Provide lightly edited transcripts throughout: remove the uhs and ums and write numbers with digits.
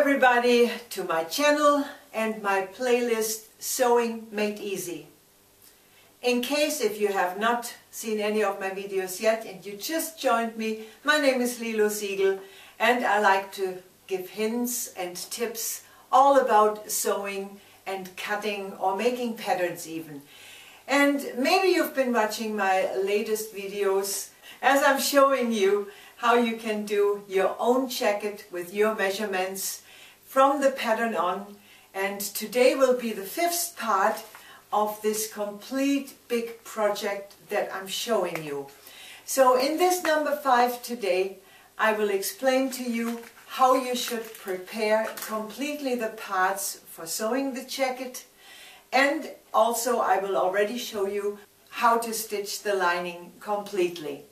everybody to my channel and my playlist Sewing Made Easy. In case if you have not seen any of my videos yet and you just joined me, my name is Lilo Siegel and I like to give hints and tips all about sewing and cutting or making patterns even. And maybe you've been watching my latest videos as I'm showing you how you can do your own jacket with your measurements from the pattern on. And today will be the fifth part of this complete big project that I'm showing you. So in this number 5 today, I will explain to you how you should prepare completely the parts for sewing the jacket, and also I will already show you how to stitch the lining completely.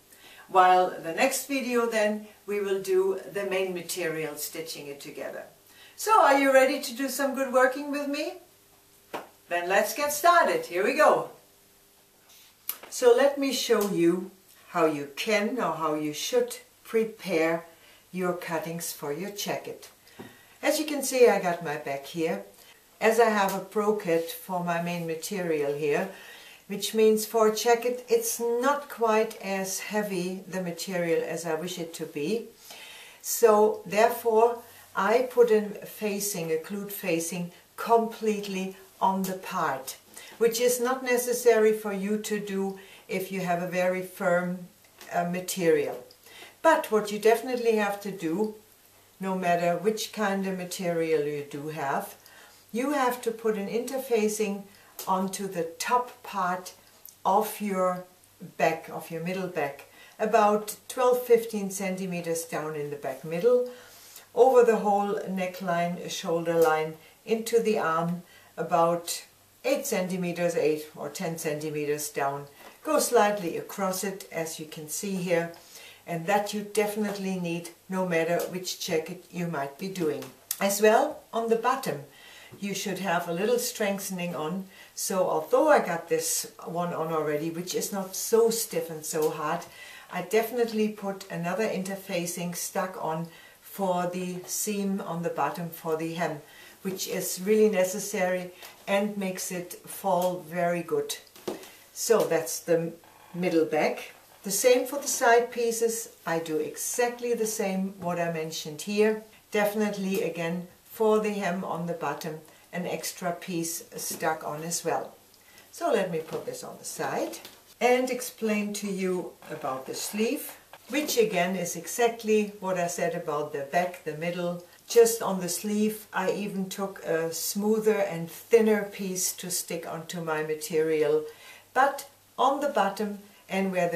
While the next video then we will do the main material, stitching it together. So are you ready to do some good working with me? Then let's get started. Here we go. So let me show you how you can or how you should prepare your cuttings for your jacket. As you can see, I got my back here. As I have a brocade for my main material here, which means for a jacket it's not quite as heavy the material as I wish it to be. So therefore I put a glued facing completely on the part, which is not necessary for you to do if you have a very firm material. But what you definitely have to do, no matter which kind of material you do have, you have to put an interfacing onto the top part of your back, of your middle back, about 12-15 centimeters down in the back middle, over the whole neckline, shoulder line, into the arm, about 8 centimeters, 8 or 10 centimeters down. Go slightly across it, as you can see here, and that you definitely need no matter which jacket you might be doing. As well, on the bottom you should have a little strengthening on, so although I got this one on already, which is not so stiff and so hard, I definitely put another interfacing stuck on for the seam on the bottom for the hem, which is really necessary and makes it fall very good. So that's the middle back. The same for the side pieces. I do exactly the same what I mentioned here. Definitely again for the hem on the bottom an extra piece stuck on as well. So let me put this on the side and explain to you about the sleeve, which again is exactly what I said about the back, the middle. Just on the sleeve I even took a smoother and thinner piece to stick onto my material, but on the bottom and where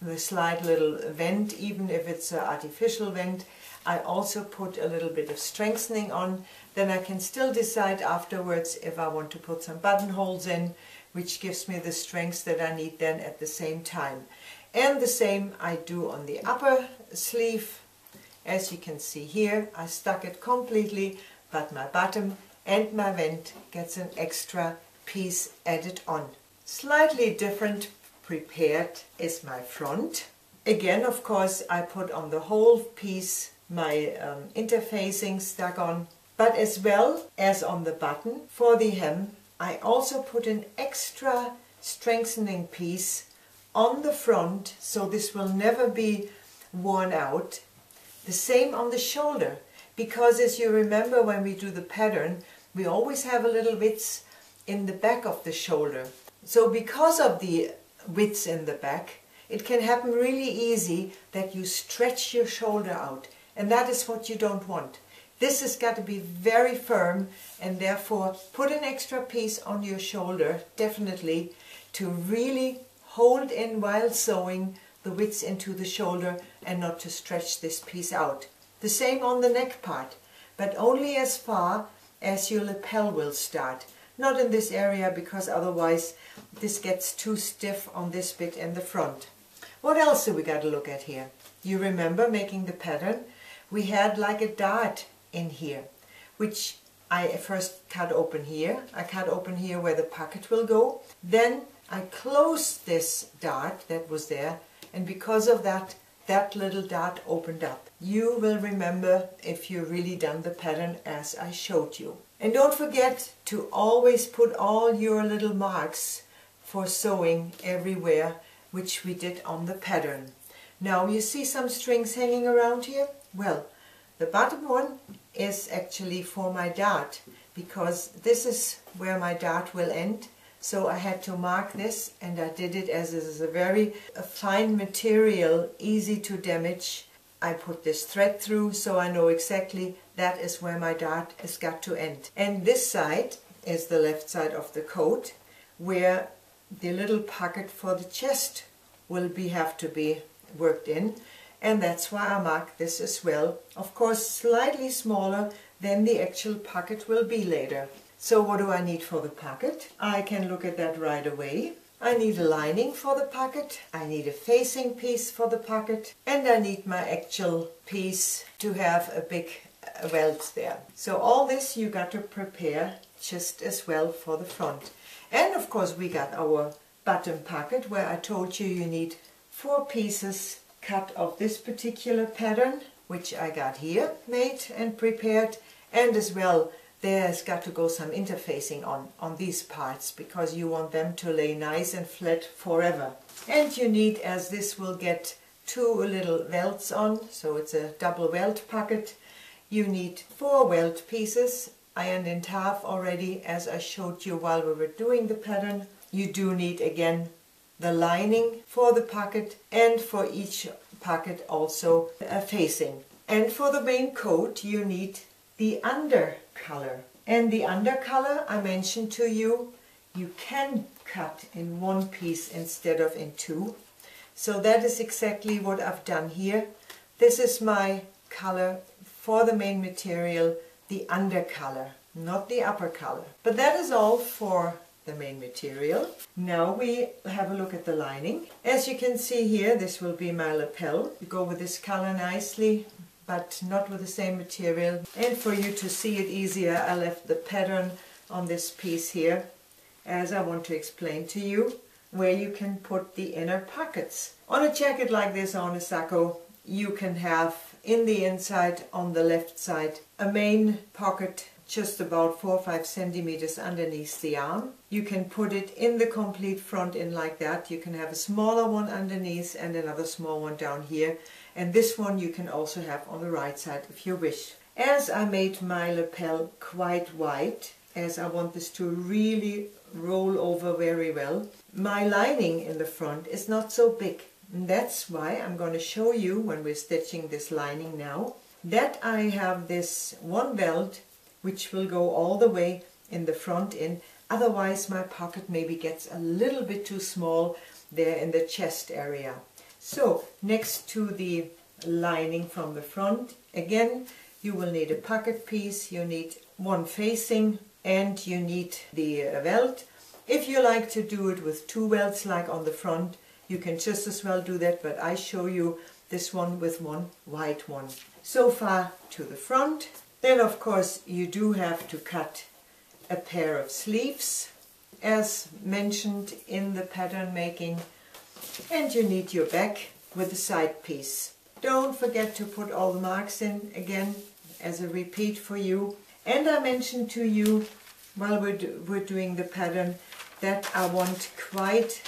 the slight little vent, even if it's an artificial vent, I also put a little bit of strengthening on. Then I can still decide afterwards if I want to put some buttonholes in, which gives me the strength that I need then at the same time. And the same I do on the upper sleeve. As you can see here, I stuck it completely, but my bottom and my vent gets an extra piece added on. Slightly different prepared is my front. Again, of course, I put on the whole piece my interfacing stuck on, but as well as on the button for the hem, I also put an extra strengthening piece on the front, so this will never be worn out. The same on the shoulder, because as you remember when we do the pattern, we always have a little width in the back of the shoulder. So because of the width in the back, it can happen really easy that you stretch your shoulder out, and that is what you don't want. This has got to be very firm, and therefore put an extra piece on your shoulder, definitely, to really hold in while sewing the width into the shoulder and not to stretch this piece out. The same on the neck part, but only as far as your lapel will start. Not in this area, because otherwise this gets too stiff on this bit in the front. What else do we got to look at here? You remember making the pattern? We had like a dart in here, which I first cut open here. I cut open here where the pocket will go. Then I closed this dart that was there, and because of that that little dot opened up. You will remember if you really done the pattern as I showed you. And don't forget to always put all your little marks for sewing everywhere, which we did on the pattern. Now you see some strings hanging around here? Well, the bottom one is actually for my dart, because this is where my dart will end. So I had to mark this, and I did it as it is a very fine material, easy to damage. I put this thread through so I know exactly that is where my dart has got to end. And this side is the left side of the coat, where the little pocket for the chest will have to be worked in, and that's why I mark this as well. Of course, slightly smaller than the actual pocket will be later. So what do I need for the pocket? I can look at that right away. I need a lining for the pocket, I need a facing piece for the pocket, and I need my actual piece to have a big welt there. So all this you got to prepare just as well for the front. And of course we got our bottom pocket, where I told you you need 4 pieces cut of this particular pattern, which I got here made and prepared, and as well there's got to go some interfacing on these parts, because you want them to lay nice and flat forever. And you need, as this will get 2 little welts on, so it's a double welt pocket, you need 4 welt pieces, ironed in half already, as I showed you while we were doing the pattern. You do need again the lining for the pocket, and for each pocket also a facing. And for the main coat you need the undercolor. And the undercolor, I mentioned to you, you can cut in 1 piece instead of in 2. So that is exactly what I've done here. This is my color for the main material, the undercolor, not the upper color. But that is all for the main material. Now we have a look at the lining. As you can see here, this will be my lapel. You go with this color nicely, but not with the same material. And for you to see it easier, I left the pattern on this piece here, as I want to explain to you where you can put the inner pockets. On a jacket like this, on a sacco, you can have in the inside, on the left side, a main pocket just about 4 or 5 centimeters underneath the arm. You can put it in the complete front in like that. You can have a smaller one underneath and another small one down here. And this one you can also have on the right side if you wish. As I made my lapel quite wide, as I want this to really roll over very well, my lining in the front is not so big. And that's why I'm going to show you, when we're stitching this lining now, that I have this 1 welt which will go all the way in the front in. Otherwise my pocket maybe gets a little bit too small there in the chest area. So next to the lining from the front, again you will need a pocket piece, you need 1 facing, and you need the welt. If you like to do it with 2 welts like on the front, you can just as well do that, but I show you this one with 1 white one. So far to the front. Then of course you do have to cut a pair of sleeves, as mentioned in the pattern making, and you need your back with a side piece. Don't forget to put all the marks in again as a repeat for you. And I mentioned to you while we're doing the pattern that I want quite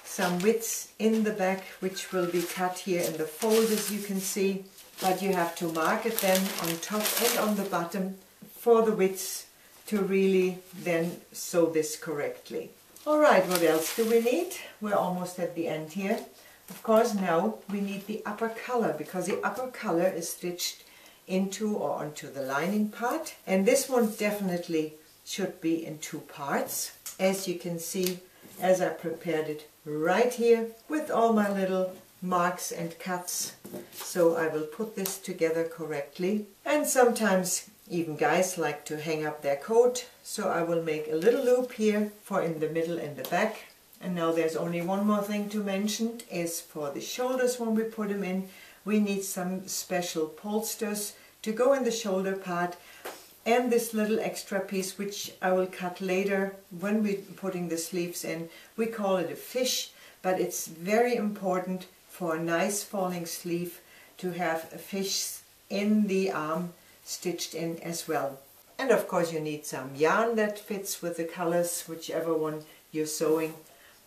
some widths in the back, which will be cut here in the fold, as you can see. But you have to mark it then on top and on the bottom for the widths to really then sew this correctly. Alright, what else do we need? We're almost at the end here. Of course now we need the upper color, because the upper color is stitched into or onto the lining part. And this one definitely should be in 2 parts, as you can see as I prepared it right here with all my little marks and cuts. So I will put this together correctly. And sometimes even guys like to hang up their coat, so I will make a little loop here for in the middle and the back. And now there's only one more thing to mention, is for the shoulders. When we put them in, we need some special polsters to go in the shoulder part, and this little extra piece, which I will cut later when we're putting the sleeves in. We call it a fish, but it's very important for a nice falling sleeve to have a fish in the arm stitched in as well. And of course you need some yarn that fits with the colors, whichever one you're sewing.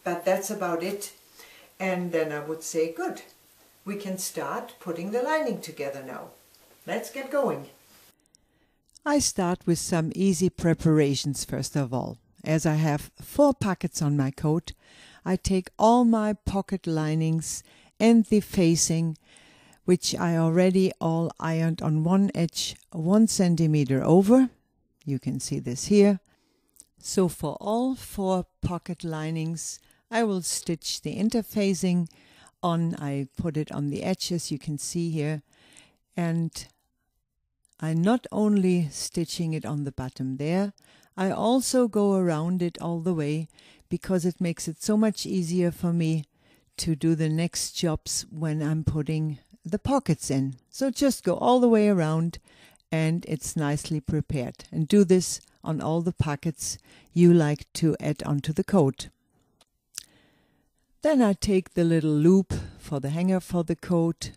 But that's about it. And then I would say, good, we can start putting the lining together now. Let's get going. I start with some easy preparations first of all. As I have 4 pockets on my coat, I take all my pocket linings and the facing, which I already all ironed on one edge 1 centimeter over. You can see this here. So for all 4 pocket linings, I will stitch the interfacing on. I put it on the edges, you can see here, and I'm not only stitching it on the bottom there, I also go around it all the way because it makes it so much easier for me to do the next jobs when I'm putting the pockets in. So just go all the way around and it's nicely prepared. And do this on all the pockets you like to add onto the coat. Then I take the little loop for the hanger for the coat,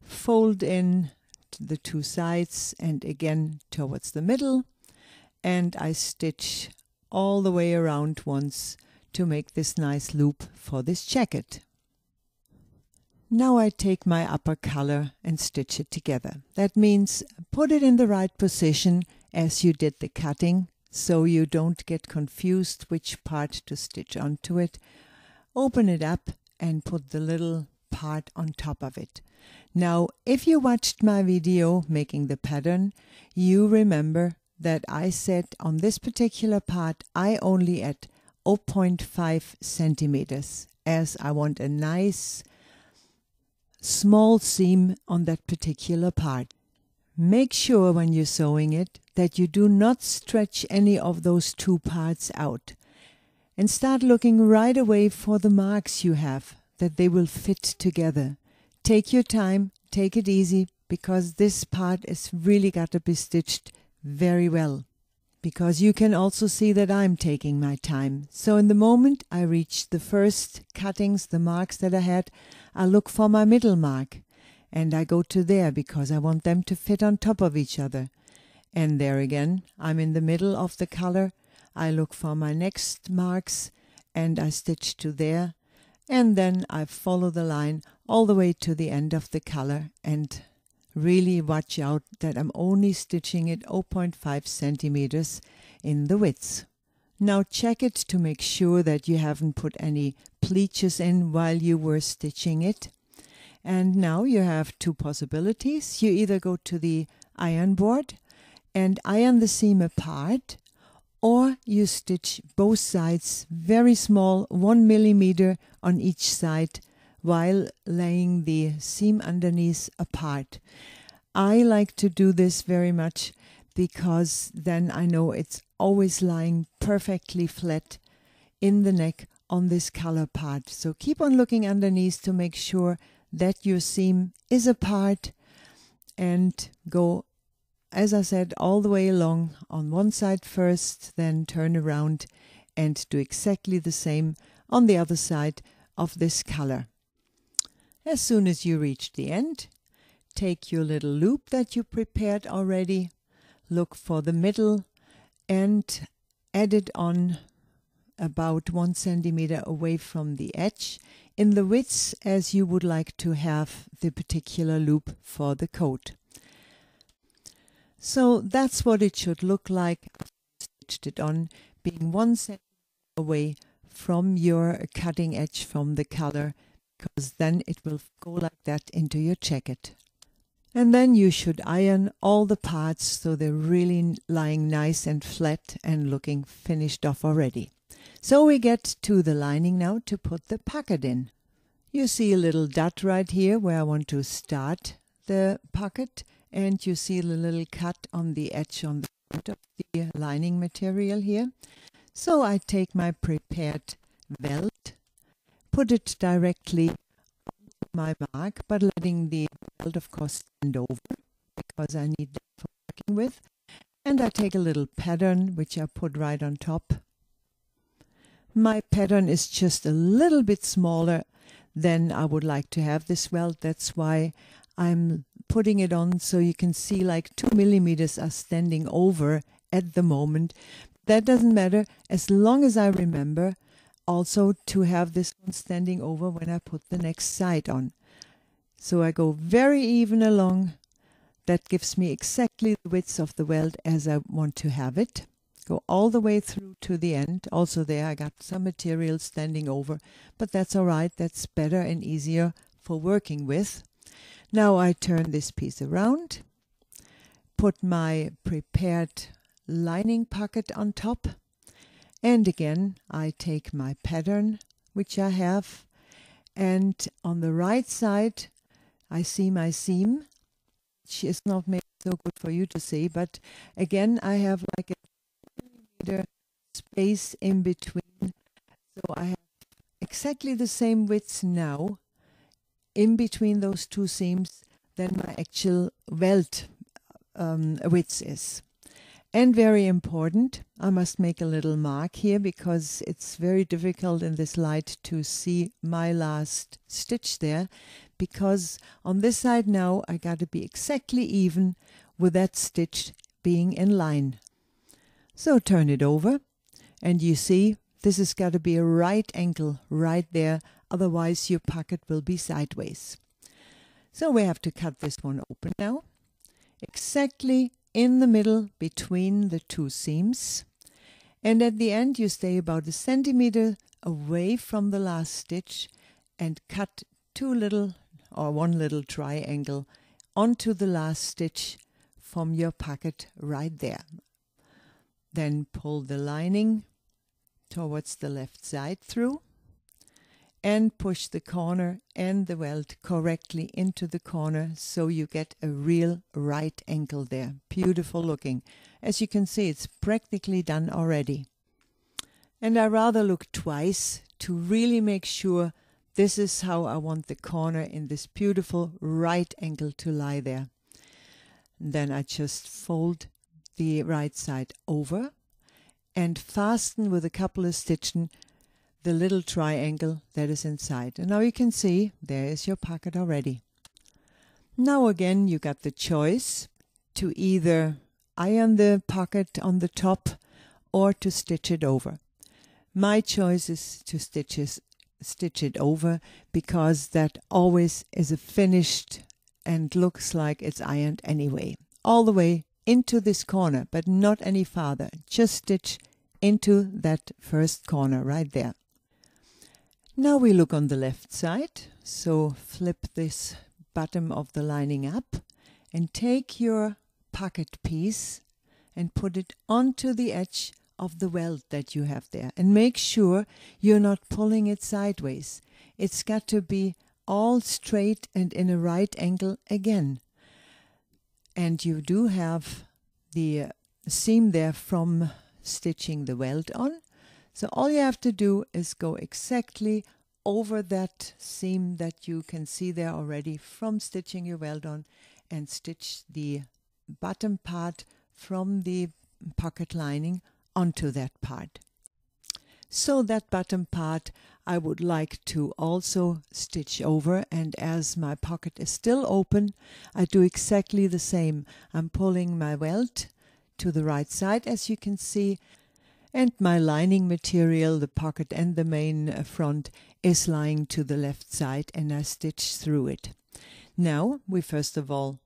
fold in the 2 sides and again towards the middle, and I stitch all the way around once to make this nice loop for this jacket. Now I take my upper color and stitch it together. That means put it in the right position as you did the cutting, so you don't get confused which part to stitch onto it. Open it up and put the little part on top of it. Now, if you watched my video making the pattern, you remember that I said on this particular part I only add 0.5 centimeters as I want a nice small seam on that particular part. Make sure when you're sewing it that you do not stretch any of those 2 parts out, and start looking right away for the marks you have, that they will fit together. Take your time, take it easy, because this part is really got to be stitched very well. Because you can also see that I'm taking my time. So in the moment I reach the first cuttings, the marks that I had, I look for my middle mark. And I go to there because I want them to fit on top of each other. And there again, I'm in the middle of the color. I look for my next marks and I stitch to there. And then I follow the line all the way to the end of the color and really watch out that I'm only stitching it 0.5 centimeters in the width. Now check it to make sure that you haven't put any pleaches in while you were stitching it. And now you have 2 possibilities. You either go to the iron board and iron the seam apart, or you stitch both sides very small, 1 millimeter on each side, while laying the seam underneath apart. I like to do this very much because then I know it's always lying perfectly flat in the neck on this collar part. So keep on looking underneath to make sure that your seam is apart, and go, as I said, all the way along on one side first, then turn around and do exactly the same on the other side of this color. As soon as you reach the end, take your little loop that you prepared already, look for the middle and add it on about 1 centimeter away from the edge in the width as you would like to have the particular loop for the coat. So that's what it should look like. I stitched it on, being 1 centimeter away from your cutting edge from the color, because then it will go like that into your jacket. And then you should iron all the parts so they're really lying nice and flat and looking finished off already. So we get to the lining now to put the pocket in. You see a little dot right here where I want to start the pocket, and you see the little cut on the edge on the front of the lining material here. So I take my prepared welt, put it directly onto my mark, but letting the welt of course stand over because I need that for working with. And I take a little pattern which I put right on top. My pattern is just a little bit smaller then I would like to have this welt. That's why I'm putting it on, so you can see like 2 millimeters are standing over at the moment. That doesn't matter as long as I remember also to have this one standing over when I put the next side on. So I go very even along. That gives me exactly the width of the welt as I want to have it. Go all the way through to the end. Also there I got some material standing over, but that's all right. That's better and easier for working with. Now I turn this piece around, put my prepared lining pocket on top, and again I take my pattern which I have, and on the right side I see my seam. She is not maybe so good for you to see, but again I have like a millimeter space in between, so I have exactly the same width now in between those two seams than my actual welt width is. And very important, I must make a little mark here because it's very difficult in this light to see my last stitch there, because on this side now I got to be exactly even with that stitch being in line. So turn it over and you see this has got to be a right angle right there, otherwise your pocket will be sideways. So we have to cut this one open now, exactly in the middle between the two seams, and at the end you stay about 1 centimeter away from the last stitch and cut one little triangle onto the last stitch from your pocket right there. Then pull the lining towards the left side through and push the corner and the welt correctly into the corner, so you get a real right angle there. Beautiful looking. As you can see, it's practically done already. And I rather look twice to really make sure this is how I want the corner in this beautiful right angle to lie there. And then I just fold the right side over and fasten with a couple of stitches the little triangle that is inside. And now you can see there is your pocket already. Now again you got the choice to either iron the pocket on the top or to stitch it over. My choice is to stitch it over, because that always is a finished and looks like it's ironed anyway. All the way into this corner, but not any farther. Just stitch into that first corner right there. Now we look on the left side, so flip this bottom of the lining up and take your pocket piece and put it onto the edge of the welt that you have there, and make sure you're not pulling it sideways. It's got to be all straight and in a right angle again. And you do have the seam there from stitching the welt on. So all you have to do is go exactly over that seam that you can see there already from stitching your welt on, and stitch the bottom part from the pocket lining onto that part. So that bottom part I would like to also stitch over, and as my pocket is still open, I do exactly the same. I'm pulling my welt to the right side, as you can see, and my lining material, the pocket and the main front, is lying to the left side, and I stitch through it. Now we first of all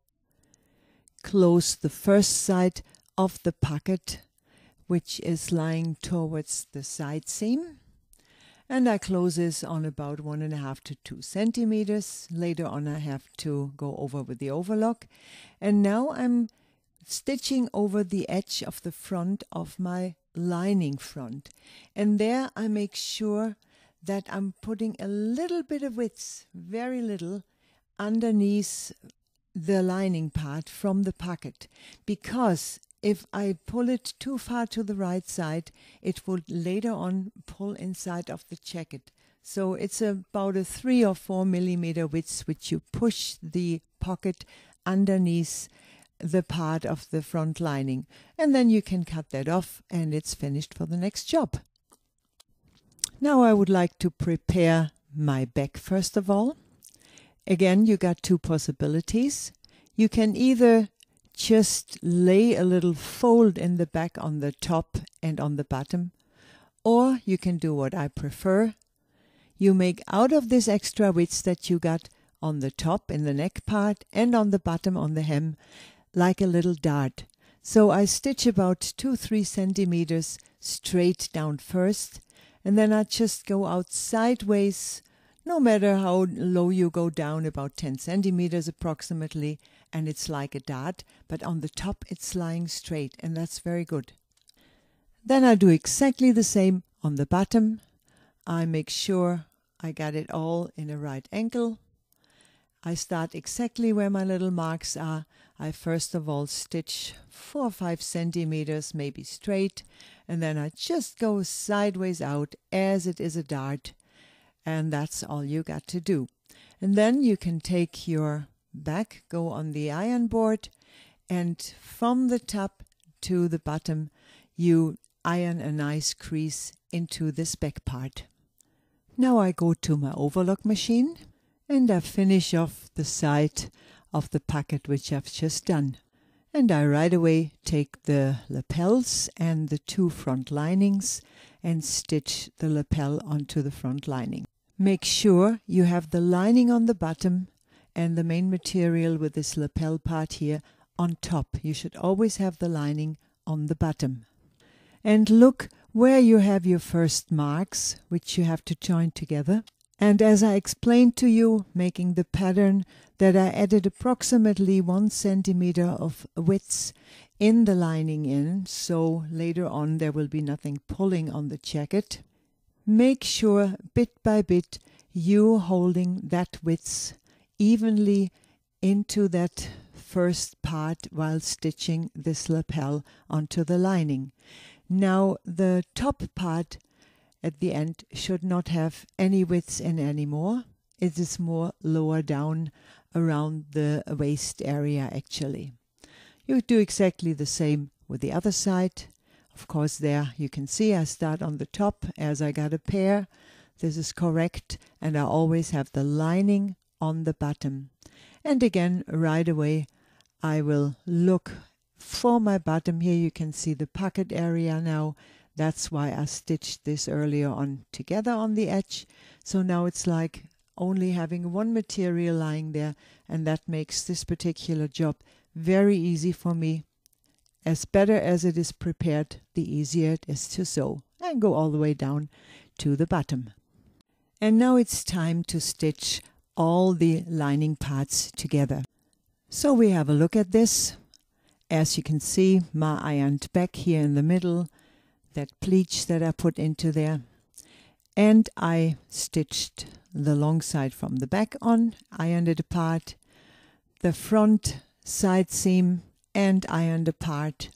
close the first side of the pocket, which is lying towards the side seam, and I close this on about 1.5 to 2 centimeters. Later on I have to go over with the overlock, and now I'm stitching over the edge of the front of my lining front, and there I make sure that I'm putting a little bit of width, very little, underneath the lining part from the pocket, because if I pull it too far to the right side, it will later on pull inside of the jacket. So it's about a 3 or 4 millimeter width which you push the pocket underneath the part of the front lining, and then you can cut that off and it's finished for the next job. Now I would like to prepare my back first of all. Again, you got two possibilities. You can either just lay a little fold in the back on the top and on the bottom, or you can do what I prefer. You make out of this extra width that you got on the top in the neck part and on the bottom on the hem like a little dart. So I stitch about 2-3 centimeters straight down first, and then I just go out sideways, no matter how low you go down, about 10 centimeters approximately, and it's like a dart, but on the top it's lying straight, and that's very good. Then I do exactly the same on the bottom. I make sure I got it all in a right angle. I start exactly where my little marks are. I first of all stitch 4 or 5 centimeters, maybe straight, and then I just go sideways out as it is a dart, and that's all you got to do. And then you can take your back, go on the iron board, and from the top to the bottom you iron a nice crease into this back part. Now I go to my overlock machine and I finish off the side of the pocket which I've just done. And I right away take the lapels and the 2 front linings and stitch the lapel onto the front lining. Make sure you have the lining on the bottom and the main material with this lapel part here on top. You should always have the lining on the bottom. And look where you have your first marks, which you have to join together. And as I explained to you, making the pattern, that I added approximately 1 centimeter of width in the lining in, so later on there will be nothing pulling on the jacket. Make sure bit by bit you holding that width evenly into that first part while stitching this lapel onto the lining. Now the top part at the end should not have any width in anymore. It is more lower down around the waist area actually. You do exactly the same with the other side. Of course there you can see I start on the top as I got a pair. This is correct, and I always have the lining on the bottom. And again right away I will look for my bottom. Here you can see the pocket area now. That's why I stitched this earlier on together on the edge. So now it's like only having one material lying there, and that makes this particular job very easy for me. As better as it is prepared, the easier it is to sew, and go all the way down to the bottom. And now it's time to stitch all the lining parts together. So we have a look at this. As you can see, my ironed back here in the middle, that pleats that I put into there, and I stitched the long side from the back on, ironed it apart, the front side seam and ironed apart,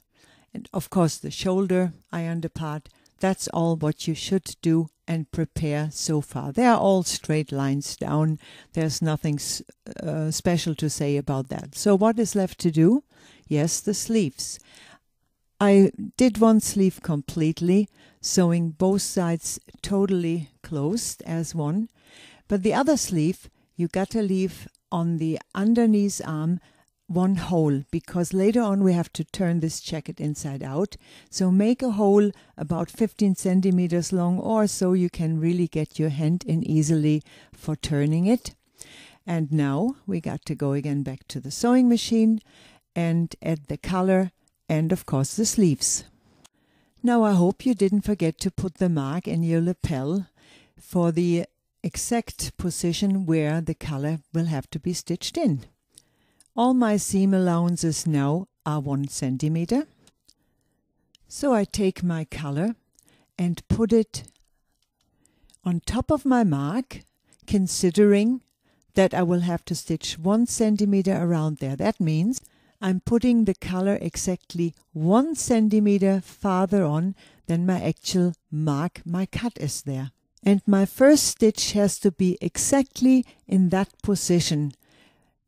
and of course the shoulder ironed apart. That's all what you should do and prepare so far. They are all straight lines down. There's nothing special to say about that. So what is left to do? Yes, the sleeves. I did one sleeve completely, sewing both sides totally closed as one. But the other sleeve, you got to leave on the underneath arm one hole, because later on we have to turn this jacket inside out. So make a hole about 15 centimeters long or so, you can really get your hand in easily for turning it. And now we got to go again back to the sewing machine and add the color and of course the sleeves. Now I hope you didn't forget to put the mark in your lapel for the exact position where the color will have to be stitched in. All my seam allowances now are 1 centimeter. So I take my color and put it on top of my mark, considering that I will have to stitch 1 centimeter around there. That means I'm putting the color exactly 1 centimeter farther on than my actual mark, my cut is there. And my first stitch has to be exactly in that position,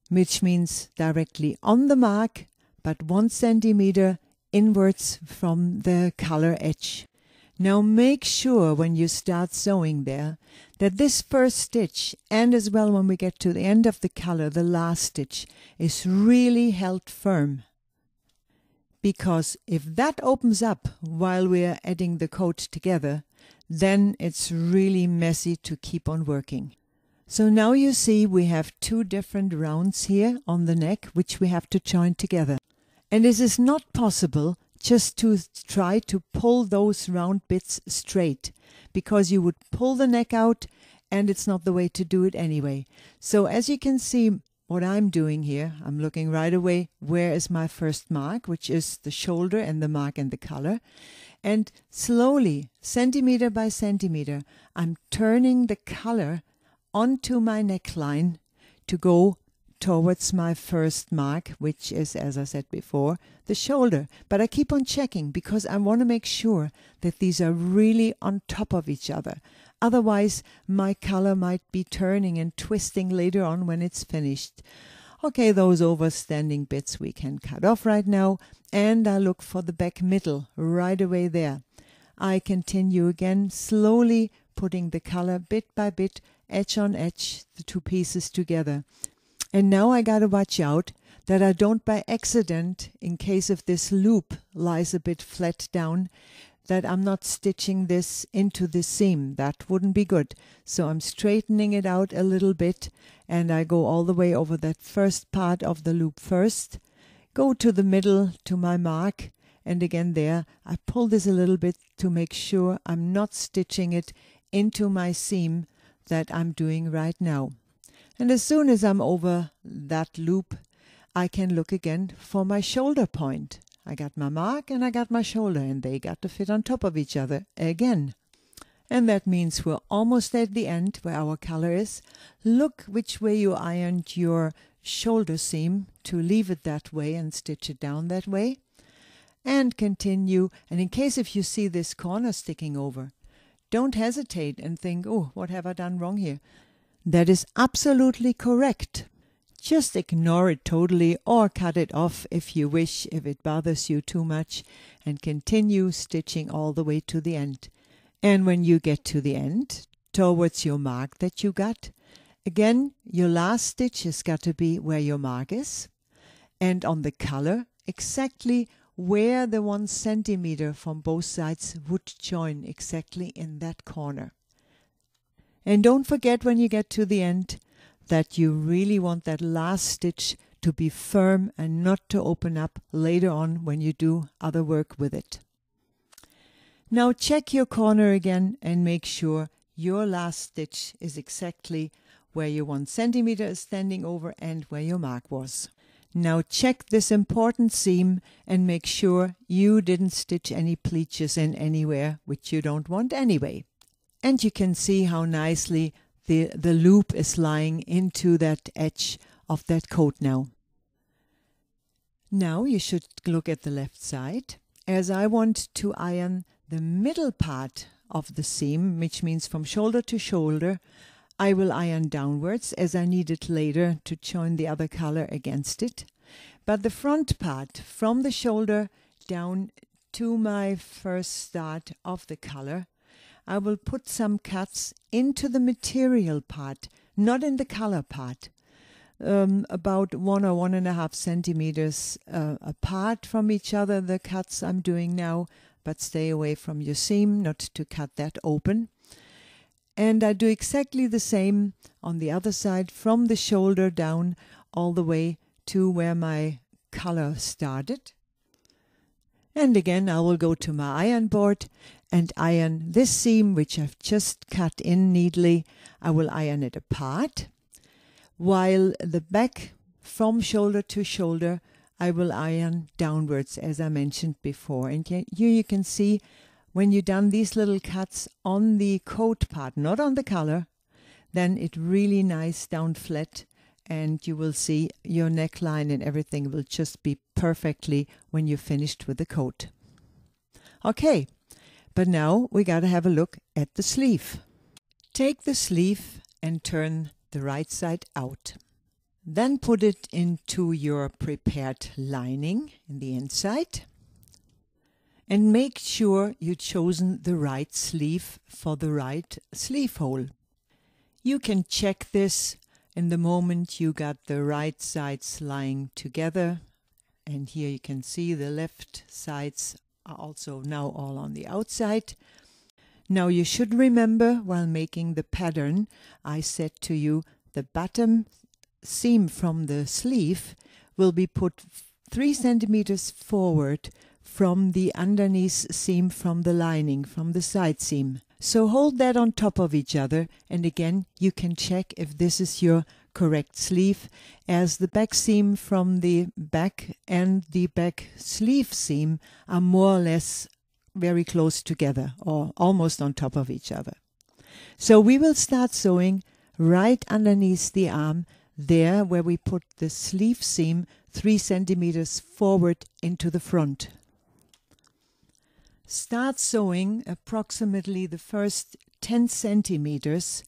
which means directly on the mark, but 1 centimeter inwards from the color edge. Now make sure when you start sewing there that this first stitch, and as well when we get to the end of the color, the last stitch, is really held firm. Because if that opens up while we are adding the coat together, then it's really messy to keep on working. So now you see we have two different rounds here on the neck which we have to join together. And this is not possible just to try to pull those round bits straight, because you would pull the neck out and it's not the way to do it anyway. So as you can see what I'm doing here, I'm looking right away where is my first mark, which is the shoulder and the mark and the color. And slowly, centimeter by centimeter, I'm turning the color onto my neckline to go towards my first mark, which is, as I said before, the shoulder. But I keep on checking because I want to make sure that these are really on top of each other. Otherwise, my color might be turning and twisting later on when it's finished. Okay, those overstanding bits we can cut off right now, and I look for the back middle right away there. I continue again, slowly putting the color bit by bit, edge on edge, the two pieces together. And now I gotta watch out that I don't by accident, in case if this loop lies a bit flat down, that I'm not stitching this into the seam. That wouldn't be good. So I'm straightening it out a little bit, and I go all the way over that first part of the loop first, go to the middle to my mark, and again there I pull this a little bit to make sure I'm not stitching it into my seam that I'm doing right now. And as soon as I'm over that loop, I can look again for my shoulder point. I got my mark and I got my shoulder, and they got to fit on top of each other again. And that means we're almost at the end where our color is. Look which way you ironed your shoulder seam to leave it that way and stitch it down that way. And continue. And in case if you see this corner sticking over, don't hesitate and think, oh, what have I done wrong here? That is absolutely correct. Just ignore it totally or cut it off if you wish, if it bothers you too much, and continue stitching all the way to the end. And when you get to the end, towards your mark that you got, again, your last stitch has got to be where your mark is, and on the color, exactly where the 1 centimeter from both sides would join, exactly in that corner. And don't forget when you get to the end that you really want that last stitch to be firm and not to open up later on when you do other work with it. Now check your corner again and make sure your last stitch is exactly where your 1 centimeter is standing over and where your mark was. Now check this important seam and make sure you didn't stitch any pleaches in anywhere, which you don't want anyway. And you can see how nicely the loop is lying into that edge of that coat now. Now you should look at the left side, as I want to iron the middle part of the seam, which means from shoulder to shoulder. I will iron downwards as I need it later to join the other color against it. But the front part, from the shoulder down to my first start of the color, I will put some cuts into the material part, not in the color part, about 1 or 1.5 centimeters apart from each other, the cuts I'm doing now, but stay away from your seam, not to cut that open. And I do exactly the same on the other side, from the shoulder down all the way to where my color started. And again I will go to my iron board and iron this seam, which I've just cut in neatly. I will iron it apart, while the back from shoulder to shoulder I will iron downwards, as I mentioned before. And here you can see when you've done these little cuts on the coat part, not on the color, then it really nice down flat, and you will see your neckline and everything will just be perfectly when you're finished with the coat. Okay, but now we got to have a look at the sleeve. Take the sleeve and turn the right side out. Then put it into your prepared lining in the inside. And make sure you've chosen the right sleeve for the right sleeve hole. You can check this in the moment you got the right sides lying together. And here you can see the left sides are also now all on the outside. Now you should remember, while making the pattern, I said to you the bottom seam from the sleeve will be put 3 centimeters forward from the underneath seam from the lining, from the side seam. So hold that on top of each other, and again you can check if this is your correct sleeve, as the back seam from the back and the back sleeve seam are more or less very close together, or almost on top of each other. So we will start sewing right underneath the arm, there where we put the sleeve seam 3 centimeters forward into the front. Start sewing approximately the first 10 centimeters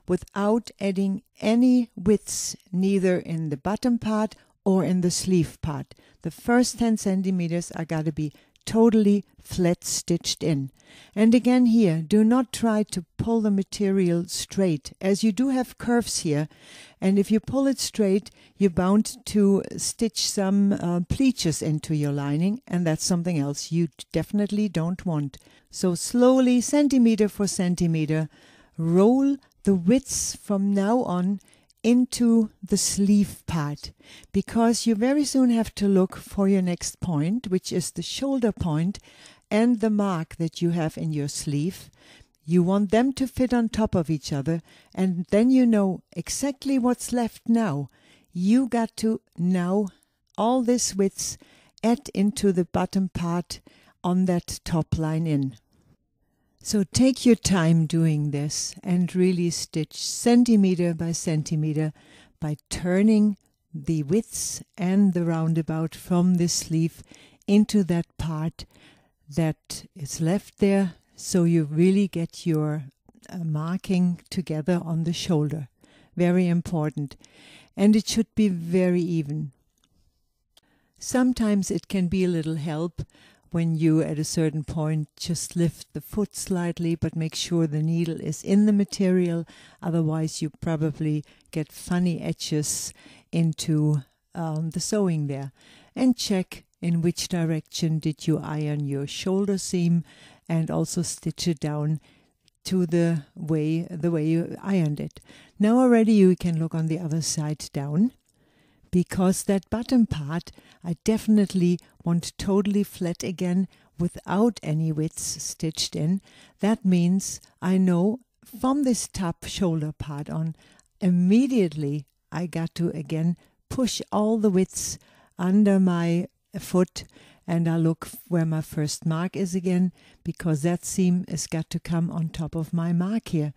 without adding any widths, neither in the bottom part or in the sleeve part. The first 10 centimeters are got to be totally flat stitched in. And again here, do not try to pull the material straight, as you do have curves here, and if you pull it straight, you're bound to stitch some pleaches into your lining, and that's something else you definitely don't want. So slowly, centimeter for centimeter, roll the widths from now on into the sleeve part, because you very soon have to look for your next point, which is the shoulder point and the mark that you have in your sleeve. You want them to fit on top of each other, and then you know exactly what's left now. You got to now all this widths add into the bottom part on that top line in. So take your time doing this and really stitch centimeter by centimeter by turning the widths and the roundabout from the sleeve into that part that is left there, so you really get your marking together on the shoulder. Very important. And it should be very even. Sometimes it can be a little help when you at a certain point just lift the foot slightly, but make sure the needle is in the material, otherwise you probably get funny edges into the sewing there. And check in which direction did you iron your shoulder seam, and also stitch it down to the way you ironed it. Now already you can look on the other side down, because that bottom part I definitely want totally flat again without any widths stitched in. That means I know from this top shoulder part on, immediately I got to again push all the widths under my foot, and I look where my first mark is again, because that seam has got to come on top of my mark here.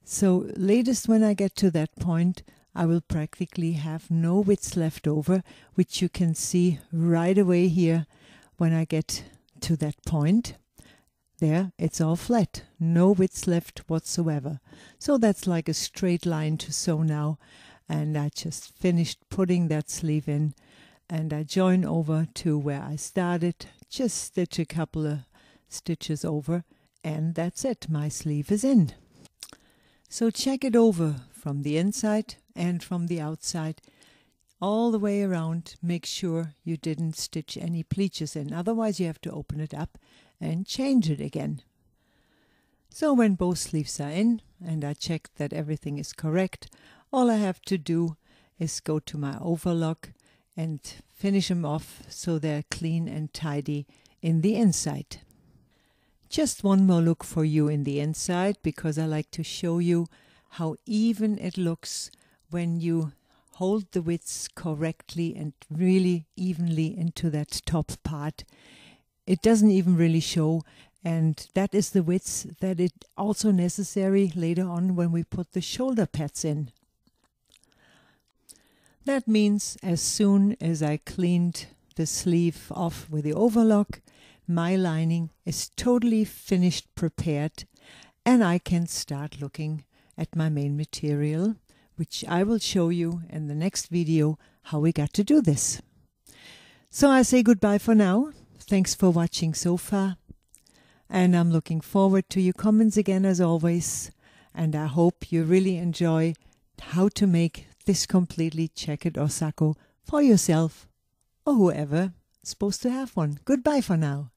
So latest when I get to that point, I will practically have no widths left over, which you can see right away here when I get to that point. There, it's all flat, no widths left whatsoever. So that's like a straight line to sew now, and I just finished putting that sleeve in, and I join over to where I started, just stitch a couple of stitches over, and that's it, my sleeve is in. So check it over from the inside and from the outside, all the way around. Make sure you didn't stitch any pleaches in, otherwise you have to open it up and change it again. So when both sleeves are in and I checked that everything is correct, all I have to do is go to my overlock and finish them off so they're clean and tidy in the inside. Just one more look for you in the inside, because I like to show you how even it looks when you hold the widths correctly and really evenly into that top part. It doesn't even really show, and that is the widths that is also necessary later on when we put the shoulder pads in. That means as soon as I cleaned the sleeve off with the overlock, my lining is totally finished, prepared, and I can start looking at my main material, which I will show you in the next video how we got to do this. So I say goodbye for now. Thanks for watching so far. And I'm looking forward to your comments again as always. And I hope you really enjoy how to make this completely checkered osako for yourself or whoever is supposed to have one. Goodbye for now.